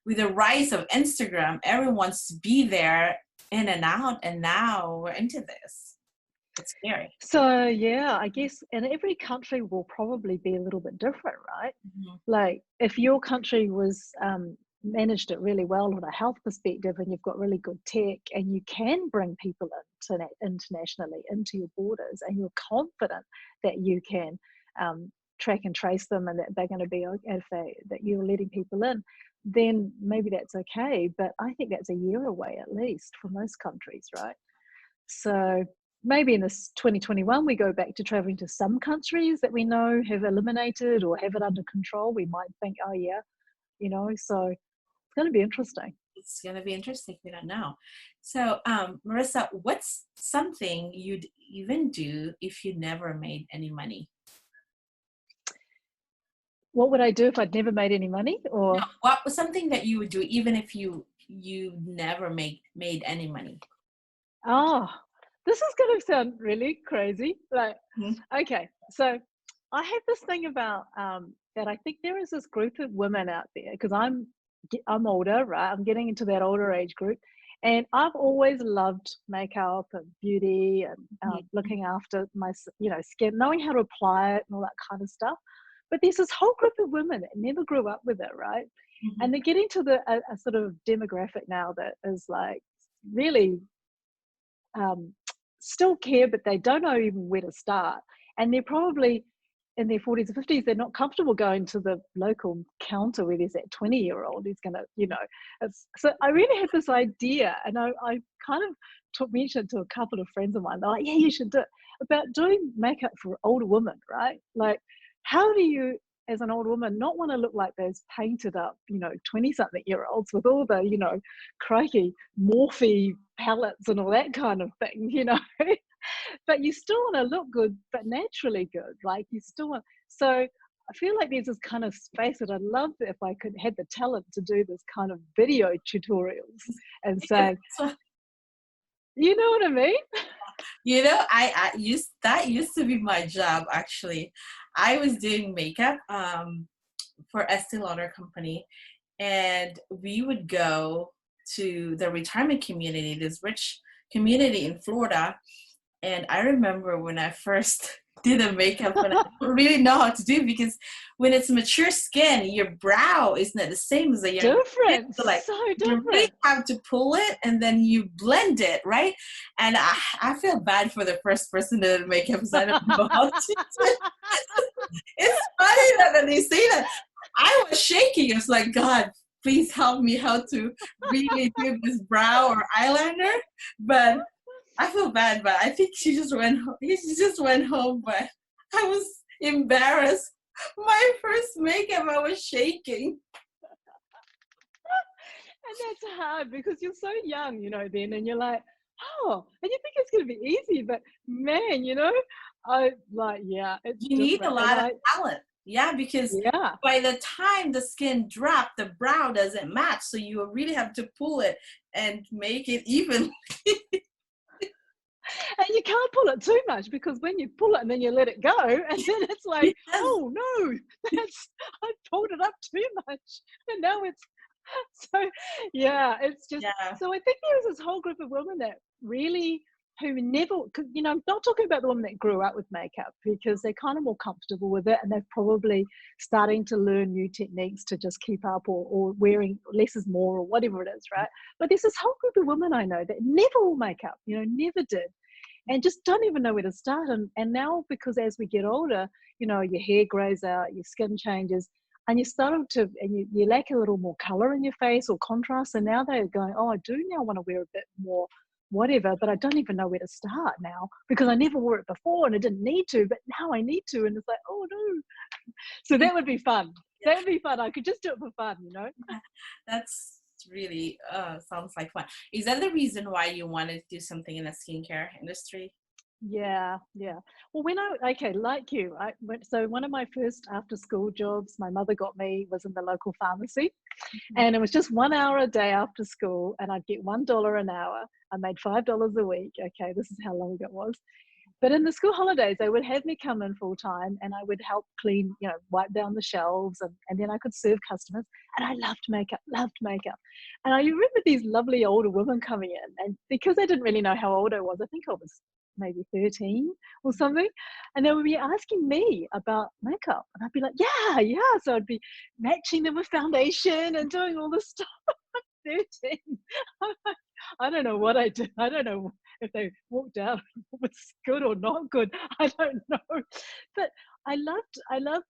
with the rise of Instagram, everyone wants to be there in and out, and now we're into this. It's scary. So yeah, I guess, and every country will probably be a little bit different, right? Mhm. Like if your country was managed it really well on a health perspective, and you've got really good tech, and you can bring people internationally into your borders, and you're confident that you can track and trace them, and that they're going to be okay, that you're letting people in, then maybe that's okay. But I think that's a year away at least for most countries, right? So maybe in this 2021, we go back to traveling to some countries that we know have eliminated or have it under control. We might think, oh yeah, so it's going to be interesting. It's going to be interesting. We don't know. So, Marissa, what's something you'd even do if you never made any money? What would I do if I'd never made any money? No, Or, what was something that you would do even if you never made any money? oh, this is going to sound really crazy. Like, Mhm. okay, so I have this thing about that I think there is this group of women out there, because I'm older, right? I'm getting into that older age group, and I've always loved makeup and beauty and Mhm. looking after my skin, knowing how to apply it and all that kind of stuff. But there's this whole group of women that never grew up with it, right? And Mhm. they're getting to a sort of demographic now that is like really um, still care, but they don't know even where to start. And they're probably in their 40s or 50s, they're not comfortable going to the local counter where there's that 20-year-old who's going to, so I really had this idea, and I kind of mentioned to a couple of friends of mine. They're like, yeah, you should do it, about doing makeup for older women, right? Like, how do you, as an old woman, not want to look like those painted up, 20-something-year-olds with all the, crikey, Morphe palettes and all that kind of thing, but you still want to look good, but naturally good. Like you still want, so I feel like there's this kind of space that I'd love if I could had the talent to do this kind of video tutorials and Because say, you know what I mean? I used that used to be my job actually. I was doing makeup for Estee Lauder company, and we would go to the retirement community, this rich community in Florida. And I remember when I first did a makeup, and I don't really know how to do it, because when it's mature skin, your brow is not the same as a younger skin. Different, So like so you really different. have to pull it and then you blend it, right? And I feel bad for the first person to do makeup because I don't know how to do it. It's funny that they say that. I was shaking. It's like, God, please help me how to really do this brow or eyeliner. But I feel bad, but I think she just went home. She just went home, but I was embarrassed. My first makeup, I was shaking. And that's hard because you're so young, then, and you're like, oh, and you think it's going to be easy, but man, I like, yeah, it's You need a different. And lot of talent. Yeah, because yeah, by the time the skin dropped, the brow doesn't match. So you really have to pull it and make it even. and you can't pull it too much, because when you pull it and then you let it go, and then it's like, Yes. oh no, I pulled it up too much, and now it's so, yeah, it's just, Yeah. so I think there's this whole group of women that really who never, I'm not talking about the women that grew up with makeup, because they're kind of more comfortable with it, and they're probably starting to learn new techniques to just keep up, or wearing less is more, or whatever it is, right? But there's this whole group of women I know that never wore makeup, never did, and just don't even know where to start. And now, because as we get older, your hair grows out, your skin changes, and you start to, and you lack a little more color in your face or contrast. And now they're going, oh, I do now want to wear a bit more whatever, but I don't even know where to start now, because I never wore it before and I didn't need to, but now I need to. And it's like, oh no. So that would be fun. That would be fun. I could just do it for fun, Yeah, that's really sounds like fun. Is that the reason why you wanted to do something in the skincare industry? Yeah. Well, like you, so one of my first after school jobs my mother got me was in the local pharmacy, Mhm. and it was just 1 hour a day after school, and I'd get $1 an hour. I made $5 a week. Okay, this is how long ago it was. But in the school holidays, they would have me come in full time, and I would help clean, wipe down the shelves, and then I could serve customers. And I loved makeup, loved makeup. And I remember these lovely older women coming in, and because they didn't really know how old I was, I think I was maybe 13 or something, and they would be asking me about makeup, and I'd be like, yeah, yeah. So I'd be matching them with foundation and doing all this stuff. 13. I don't know what I did. I don't know if they walked out was good or not good. I don't know. But I loved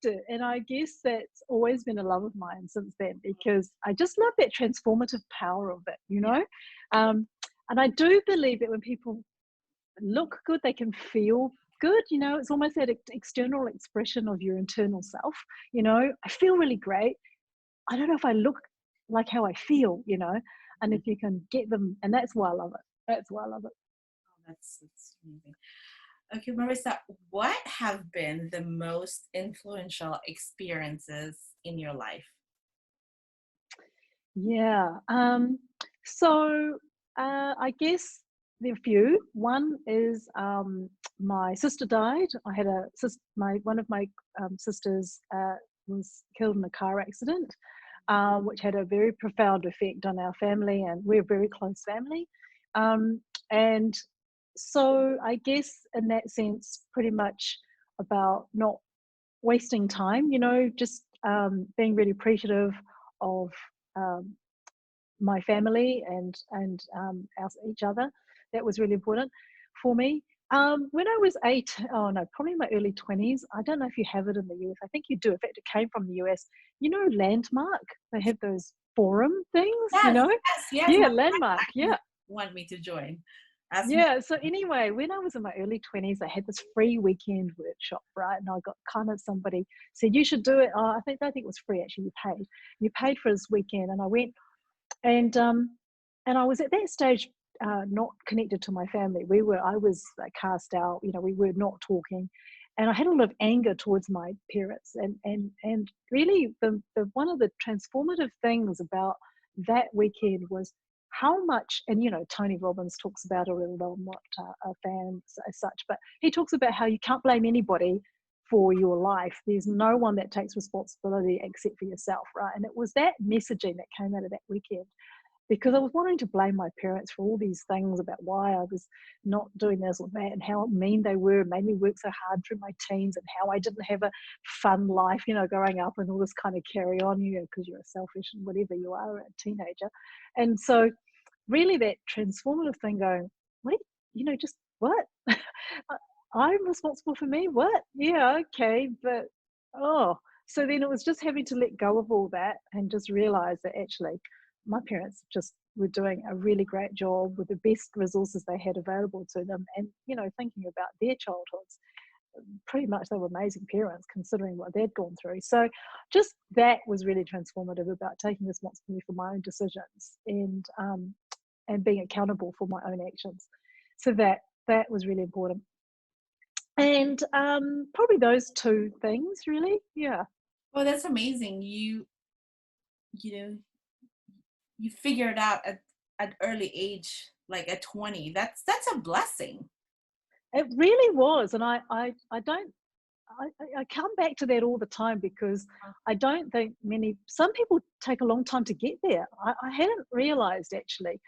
it. And I guess that's always been a love of mine since then, because I just love that transformative power of it. Um, and I do believe that when people look good, they can feel good. It's almost that external expression of your internal self. I feel really great. I don't know if I look like how I feel. And if you can get them, and that's why I love it. That's why I love it. Oh, that's amazing. Okay, Marissa, what have been the most influential experiences in your life? Yeah. So I guess there are a few. One is my sister died. I had one of my sisters was killed in a car accident, which had a very profound effect on our family, and we're a very close family. Um, and so I guess in that sense, pretty much about not wasting time, just being really appreciative of um, my family and each other. That was really important for me. When I was oh no, probably in my early 20s. I don't know if you have it in the US. I think you do. In fact, it came from the US. Landmark. They have those forum things. Yes, yes, yes. Yeah, My Landmark. actually Yeah. want me to join. Ask me. Yeah, so anyway, when I was in my early 20s, I had this free weekend workshop, right? And I got kind of, somebody said, you should do it. Oh, I think it was free actually. You paid for this weekend, and I went, and I was at that stage not connected to my family. I was cast out. We were not talking, and I had a lot of anger towards my parents. And really, the one of the transformative things about that weekend was how much. And Tony Robbins talks about it, although I'm not a fan as such, but he talks about how you can't blame anybody for your life. There's no one that takes responsibility except for yourself, right? And it was that messaging that came out of that weekend, because I was wanting to blame my parents for all these things about why I was not doing this or that, and how mean they were, made me work so hard through my teens, and how I didn't have a fun life, growing up, and all this kind of carry on, because you're a selfish and whatever you are, a teenager. And so really that transformative thing going, what, just what? I'm responsible for me? What? Yeah, okay, but oh, so then it was just having to let go of all that and just realize that actually my parents just were doing a really great job with the best resources they had available to them, and thinking about their childhoods. Pretty much they were amazing parents considering what they'd gone through. So just that was really transformative, about taking responsibility for my own decisions, and being accountable for my own actions. So that was really important. And probably those two things, really. Yeah. Well, that's amazing. You know you figured out at early age, like at 20. That's a blessing. It really was. And I don't, I come back to that all the time, because I don't think some people take a long time to get there. I hadn't realized actually.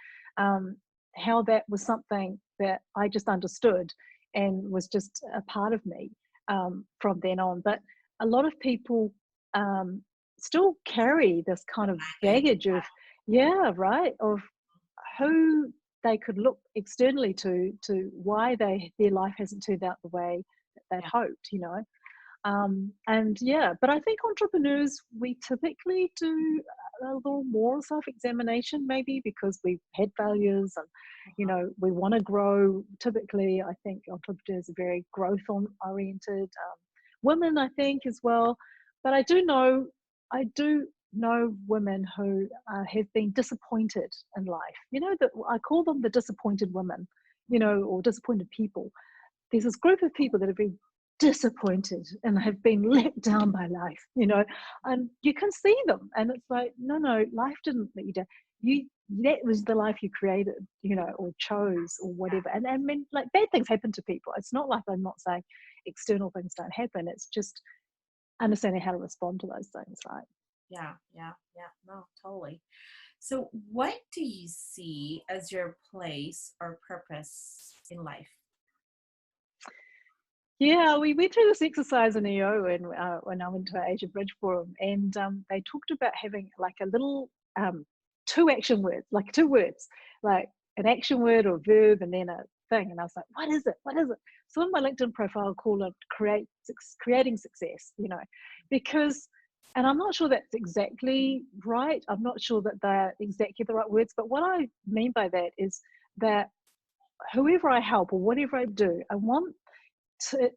how that was something that I just understood and was just a part of me from then on. But a lot of people um, still carry this kind of Baggage. baggage of, yeah, right, of who they could look externally to why their life hasn't turned out the way that they'd Yeah. hoped, you know. And yeah, but I think entrepreneurs, we typically do a little more self-examination, maybe because we've had failures and, you Uh-huh. know, we want to grow. Typically, I think entrepreneurs are very growth oriented. Women, I think, as well. But I do know women who have been disappointed in life. You know, that I call them the disappointed women, you know, or disappointed people. There's this group of people that have been disappointed and have been let down by life, you know, and you can see them, and it's like, no, life didn't let you down. You That was the life you created, you know, or chose, or whatever. And I mean, like, bad things happen to people. It's not like I'm not saying external things don't happen. It's just understanding how to respond to those things, right? Yeah, yeah, yeah. No, totally. So, what do you see as your place or purpose in life? Yeah, we went through this exercise in EO when I went to our Asia Bridge Forum, and they talked about having like a little two action words, like two words, like an action word or verb, and then a thing. And I was like, what is it? What is it? So in my LinkedIn profile, I call it creating success, you know, because, and I'm not sure that's exactly right. I'm not sure that they're exactly the right words, but what I mean by that is that whoever I help or whatever I do, I want to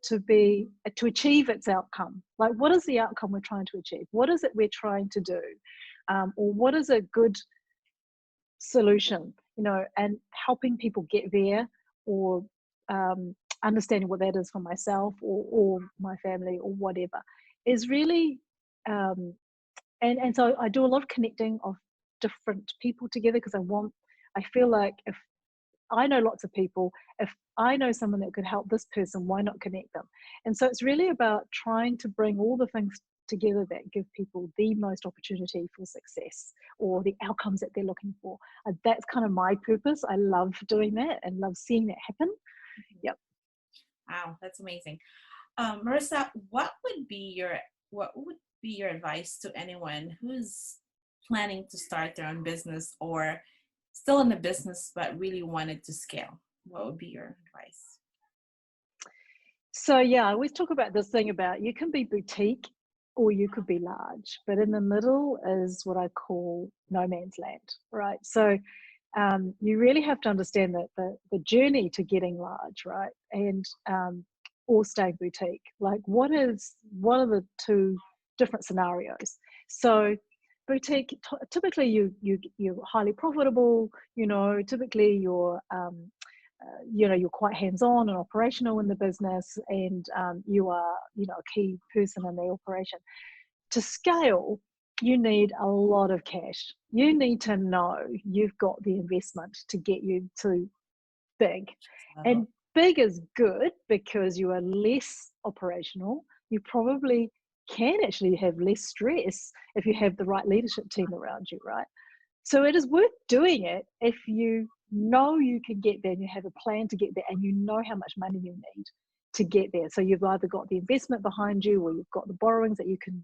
achieve its outcome. Like, what is the outcome we're trying to achieve? What is it we're trying to do? Or what is a good solution, you know, and helping people get there, or understanding what that is for myself, or my family, or whatever, is really um, and so I do a lot of connecting of different people together, because I feel like if I know lots of people. If I know someone that could help this person, why not connect them? And so it's really about trying to bring all the things together that give people the most opportunity for success, or the outcomes that they're looking for. That's kind of my purpose. I love doing that and love seeing that happen. Mhm. Yep. Wow, that's amazing. Marissa, what would be your advice to anyone who's planning to start their own business or still in the business but really wanted to scale? What would be your advice? So yeah, I always talk about this thing about you can be boutique or you could be large, but in the middle is what I call no man's land, right? So you really have to understand that the journey to getting large, right, and or staying boutique. Like, what are the two different scenarios? So boutique, typically you're highly profitable. You know, typically you're quite hands-on and operational in the business, and you are, you know, a key person in the operation. To scale, you need a lot of cash. You need to know you've got the investment to get you to big. Level. And big is good because you are less operational. You probably can actually have less stress if you have the right leadership team around you, right? So it is worth doing it if you know you can get there and you have a plan to get there and you know how much money you need to get there. So you've either got the investment behind you, or you've got the borrowings that you can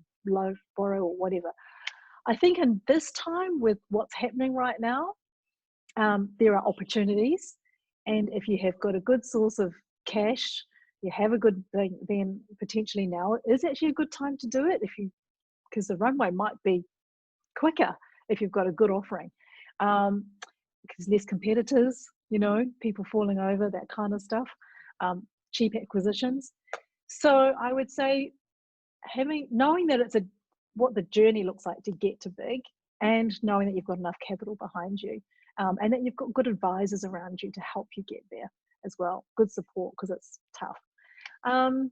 borrow, or whatever. I think in this time, with what's happening right now, there are opportunities. And if you have got a good source of cash, you have a good thing, then potentially now is actually a good time to do it, because the runway might be quicker if you've got a good offering. Because less competitors, you know, people falling over, that kind of stuff, cheap acquisitions. So I would say knowing that it's what the journey looks like to get to big, and knowing that you've got enough capital behind you, and that you've got good advisors around you to help you get there as well. Good support, because it's tough. Um,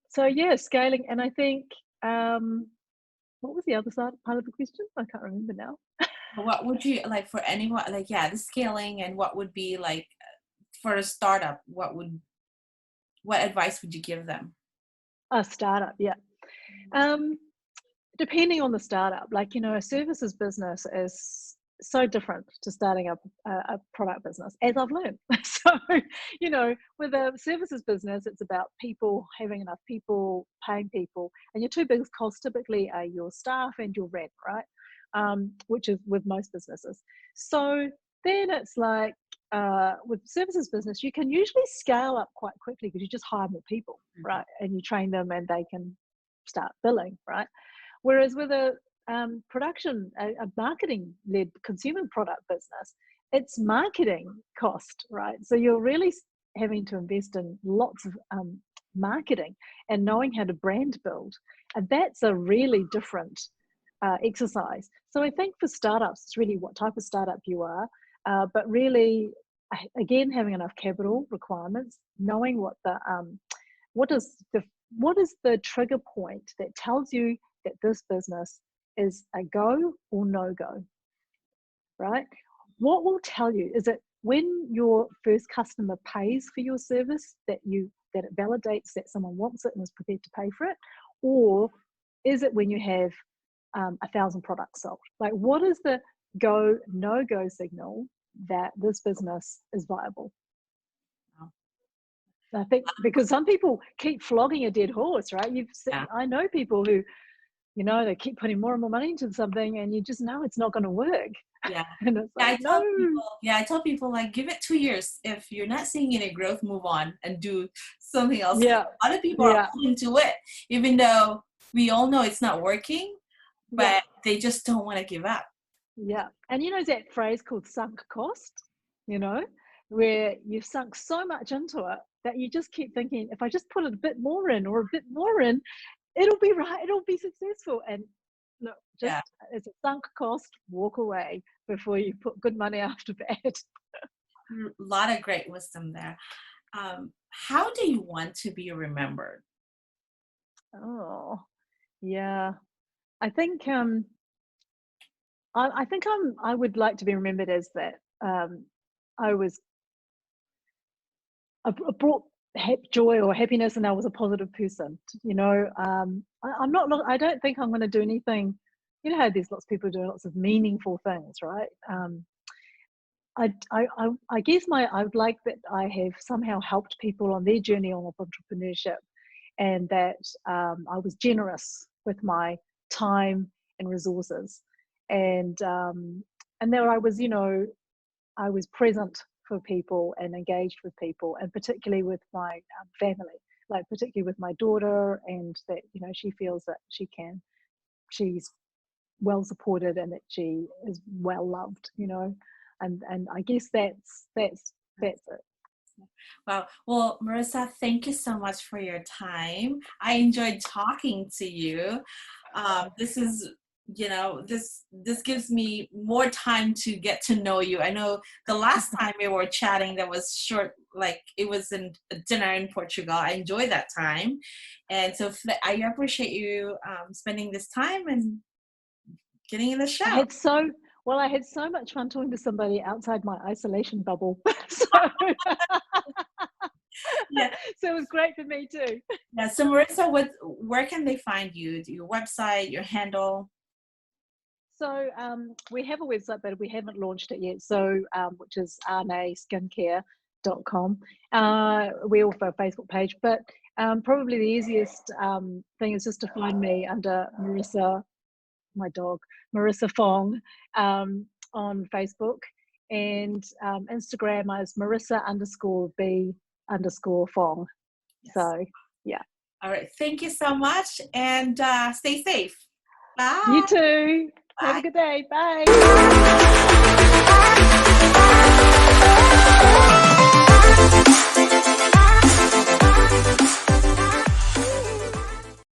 so yeah, scaling, and I think what was the other side part of the question? I can't remember now. What would you like for anyone, like, yeah, the scaling, and what would be like for a startup, what advice would you give them? A startup, yeah. Um, Depending on the startup, like, you know, a services business is so different to starting up a product business, as I've learned. So, with a services business, it's about people, having enough people, paying people, and your two biggest costs typically are your staff and your rent, right? Which is with most businesses. So then it's like, with services business, you can usually scale up quite quickly because you just hire more people, right? And you train them and they can start billing, right? Whereas with a marketing-led consumer product business, it's marketing cost, right? So you're really having to invest in lots of marketing and knowing how to brand build. And that's a really different exercise. So I think for startups, it's really what type of startup you are, but really, again, having enough capital requirements, knowing what is the trigger point that tells you that this business is a go or no go, right? What will tell you is it when your first customer pays for your service that it validates that someone wants it and is prepared to pay for it, or is it when you have 1,000 products sold? Like, what is the go no go signal that this business is viable? I think because some people keep flogging a dead horse, right? I know people who, they keep putting more and more money into something, and you just know it's not going to work. Yeah. And it's like, I tell people, like, give it 2 years. If you're not seeing any growth, move on and do something else. Yeah. A lot of people are into it, even though we all know it's not working, but they just don't want to give up. Yeah. And that phrase called sunk cost, where you've sunk so much into it that you just keep thinking, if I just put a bit more in or a bit more in, it'll be right, it'll be successful. And no, it's a sunk cost, walk away before you put good money after bad. A lot of great wisdom there. How do you want to be remembered? Oh, yeah. I think I would like to be remembered as that I brought joy or happiness, and I was a positive person. I don't think I'm going to do anything. How there's lots of people doing lots of meaningful things, right? I guess I would like that I have somehow helped people on their journey of entrepreneurship, and that I was generous with my time and resources, and that I was present for people and engaged with people, and particularly with my family, like particularly with my daughter, and that she feels that she's well supported and that she is well loved, and I guess that's it. Wow. Well, Marisa, thank you so much for your time. I enjoyed talking to you. This is, this gives me more time to get to know you. I know the last time we were chatting, that was short, like it was in a dinner in Portugal. I enjoyed that time. And so I appreciate you spending this time and getting in the show. I had so much fun talking to somebody outside my isolation bubble. So it was great for me too. Yeah. So Marisa, where can they find you? Your website, your handle? So we have a website, but we haven't launched it yet. So which is rnaskincare.com. We also have a Facebook page, but probably the easiest thing is just to find me under Marisa, my dog, Marisa Fong, on Facebook, and Instagram is Marisa_B_Fong. Yes. So yeah. All right. Thank you so much, and stay safe. Bye. You too. Bye. Have a good day. Bye.